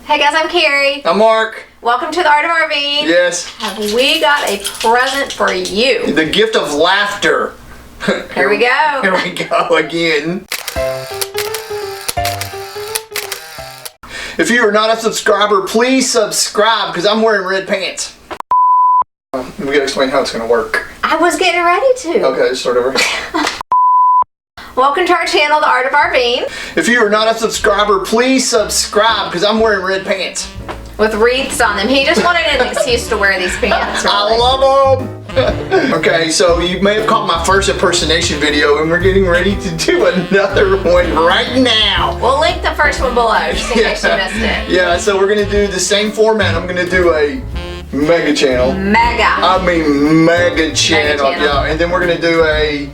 Hey guys, I'm Carrie. I'm Mark. Welcome to the Art of RVing. Yes. Have we got a present for you? The gift of laughter. Here we go. Here we go again. If you are not a subscriber, please subscribe because I'm wearing red pants. We gotta explain how it's gonna work. I was getting ready to. Okay, start over. Welcome to our channel, the Art of RVing. If you are not a subscriber, please subscribe because I'm wearing red pants. With wreaths on them. He just wanted an excuse to wear these pants. Really. I love them. Okay, so you may have caught my first impersonation video, and we're getting ready to do another one right now. We'll link the first one below just in case you missed it. Yeah, so we're gonna do the same format. I'm gonna do a mega channel. Mega channel. Yeah, and then we're gonna do a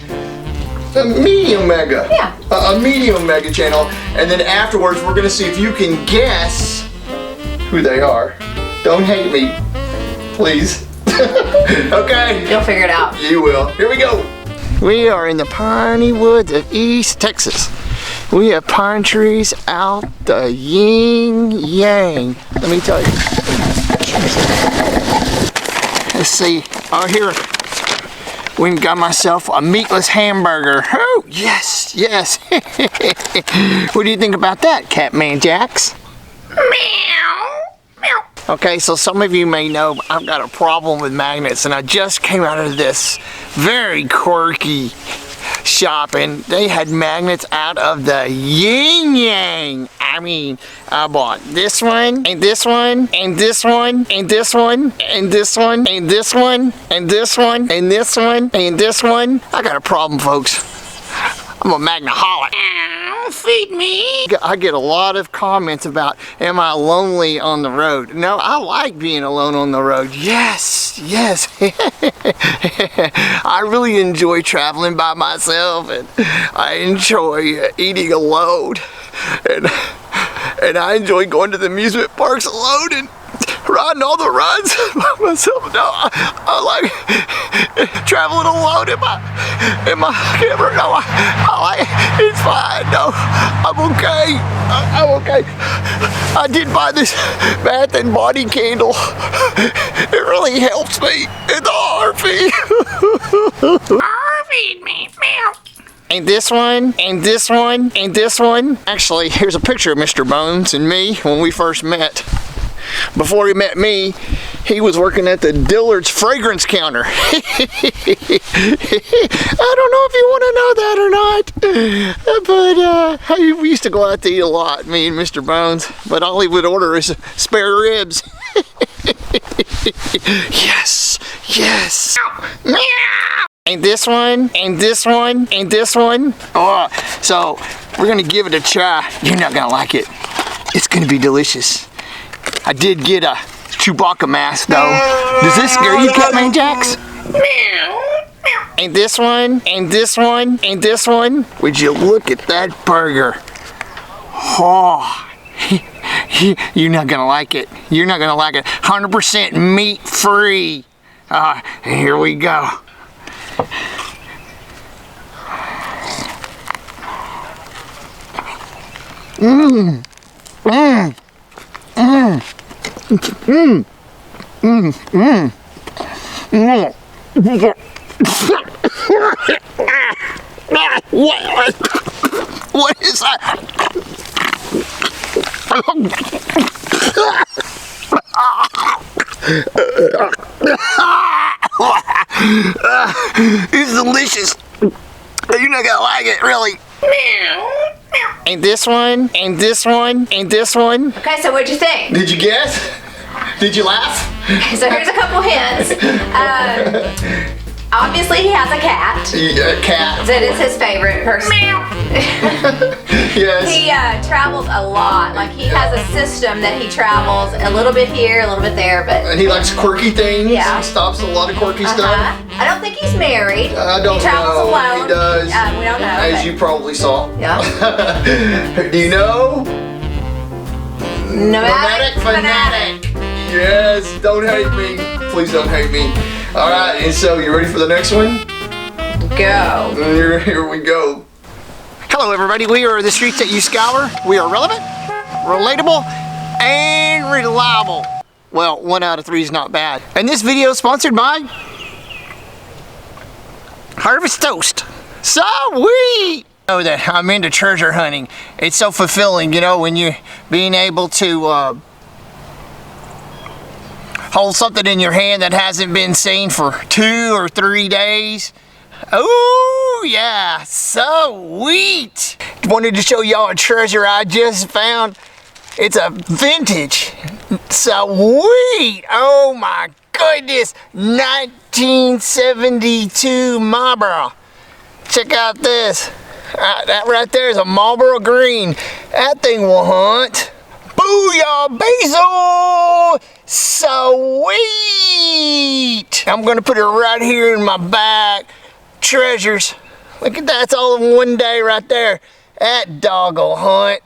medium mega. Yeah. A medium mega channel, and then afterwards we're gonna see if you can guess who they are. Don't hate me, please. Okay. You'll figure it out. You will. Here we go. We are in the piney woods of East Texas. We have pine trees out the yin yang. Let me tell you. Let's see. Oh, here. Went and got myself a meatless hamburger. Oh, yes, yes. What do you think about that, Catman Jax? Meow, meow. Okay, so some of you may know I've got a problem with magnets, and I just came out of this very quirky shop, and they had magnets out of the yin yang. I mean, I bought this one, and this one, and this one, and this one, and this one, and this one, and this one, and this one, and this one. I got a problem, folks. I'm a magnaholic. Feed me. I get a lot of comments about, am I lonely on the road? No, I like being alone on the road. Yes, yes. I really enjoy traveling by myself, and I enjoy eating alone, and I enjoy going to the amusement parks alone and riding all the rides by myself. No, I like traveling alone in my camper. No, I like, it's fine. No, I'm okay. I'm okay. I did buy this Bath and Body candle. It really helps me in the RV. RV me, meow. And this one, and this one, and this one. Actually, here's a picture of Mr. Bones and me when we first met. Before he met me, he was working at the Dillard's fragrance counter. I don't know if you want to know that or not, but we used to go out to eat a lot, me and Mr. Bones, but all he would order is spare ribs. Yes, yes. And this one, and this one, and this one. Oh, so we're gonna give it a try. You're not gonna like it. It's gonna be delicious. I did get a Chewbacca mask though. Does this scare you, Catman Jax? And this one, and this one, and this one. Would you look at that burger? Oh, you're not gonna like it. You're not gonna like it. 100% meat free. Here we go. Mmm. Mmm. Mmm. Mmm. Mmm. Mmm. Mmm. What is that? It's delicious. You're not gonna like it, really. And this one, and this one, and this one. Okay, so what'd you think? Did you guess? Did you laugh? So here's a couple hints. Obviously he has a cat. A cat. That is his favorite person. Yes. He travels a lot. Like he has a system that he travels a little bit here, a little bit there, but. And he likes quirky things. Yeah. He stops a lot of quirky stuff. I don't think he's married. I don't know. He travels alone. He does. We don't know. As you probably saw. Yeah. Do you know? Nomadic Fanatic. Yes. Don't hate me. Please don't hate me. All right. And so you ready for the next one? Go. Here we go. Hello everybody, we are the streets that you scour. We are relevant, relatable, and reliable. Well, 1 out of 3 is not bad. And this video is sponsored by Harvest Toast. Sweet! Know that I'm into treasure hunting. It's so fulfilling, you know, when you're being able to hold something in your hand that hasn't been seen for 2 or 3 days. Oh yeah, sweet! Wanted to show y'all a treasure I just found. It's a vintage. Sweet! Oh my goodness! 1972 Marlboro. Check out this. That right there is a Marlboro Green. That thing will hunt. Booya basil! Sweet! I'm gonna put it right here in my bag. Treasures. Look at that, it's all in one day right there. That dog will hunt.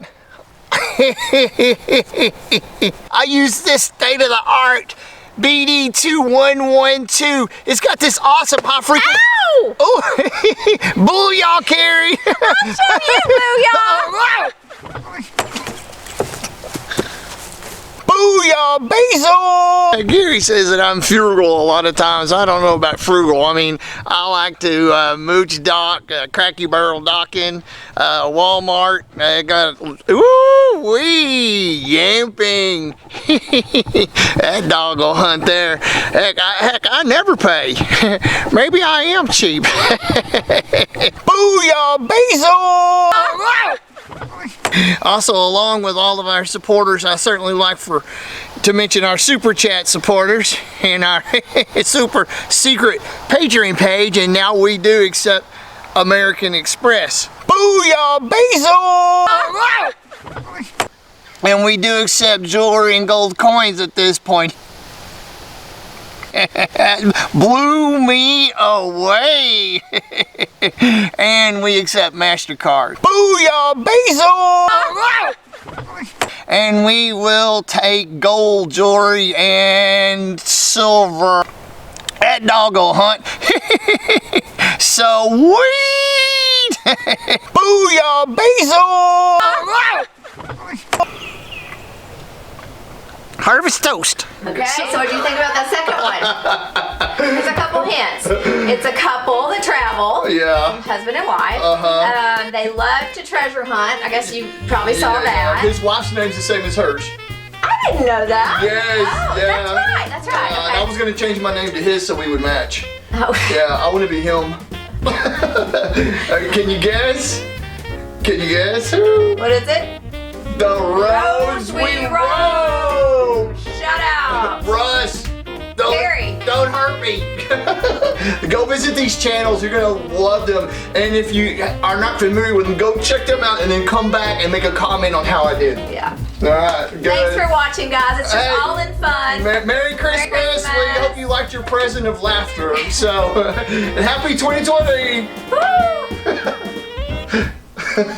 I use this state-of-the-art BD2112. It's got this awesome high frequency. Ow! Oh, Booyah, Carrie! Booyah, basil! Gary says that I'm frugal a lot of times. I don't know about frugal. I mean, I like to mooch dock, Cracky Barrel docking, Walmart. I got, ooh-wee, yamping. That dog will hunt there. Heck, I never pay. Maybe I am cheap. Booyah, basil! Also, along with all of our supporters, I certainly like to mention our Super Chat supporters and our super secret Patreon page, and now we do accept American Express. Booyah, basil! And we do accept jewelry and gold coins at this point. Blew me away. And we accept MasterCard. Booyah, basil! And we will take gold jewelry and silver. That dog will hunt. Sweet! Booyah, basil! Harvest Toast. Okay, so what do you think about that second one? There's a couple hints. It's a couple that travel. Yeah. Husband and wife. They love to treasure hunt. I guess you probably saw that. His wife's name's the same as hers. I didn't know that. Yes, oh, yeah. That's right. Okay. And I was going to change my name to his so we would match. Oh. Yeah, I want to be him. Can you guess? Can you guess? What is it? The roads we rode. Shut out. Russ, don't hurt me. Go visit these channels. You're going to love them. And if you are not familiar with them, go check them out and then come back and make a comment on how I did. Yeah. All right. Good. Thanks for watching, guys. It's just all in fun. Merry Christmas. We hope you liked your present of laughter. So, happy 2020. Woo!